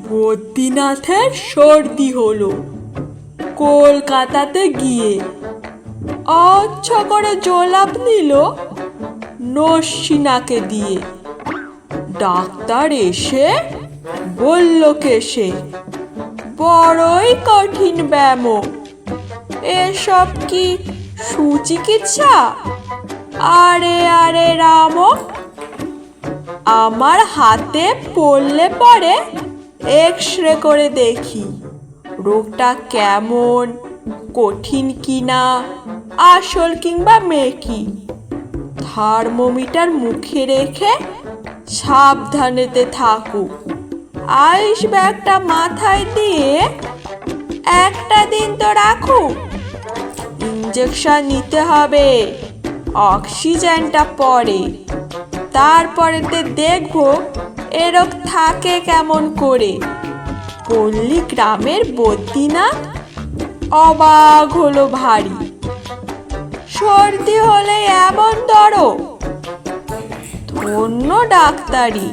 বদ্রীনাথের সর্দি হলো কলকাতাতে গিয়ে। আচ্ছা করে জলাপ নিল নসিনাকে দিয়ে। ডাক্তার এসে বলল কেসে, বড়ই কঠিন ব্যায়াম, এসব কি সুচিকিৎসা? আরে আরে রাম, আমার হাতে পড়লে পরে এক্সরে করে দেখি রোগটা কেমন, কঠিন কিনা, আসল কিংবা মেকি। থার্মোমিটার মুখে রেখে সাবধানেতে থাকুক। আইস ব্যাগটা মাথায় দিয়ে একটা দিন তো রাখুক। ইঞ্জেকশন নিতে হবে, অক্সিজেনটা পরে, তারপরেতে দেখবো এ রোগ থাকে কেমন করে। পল্লী গ্রামের বদ্রীনাথ অবাক হলো ভারী। সর্দি হলে এমন দরদ? ধন্য ডাক্তারি।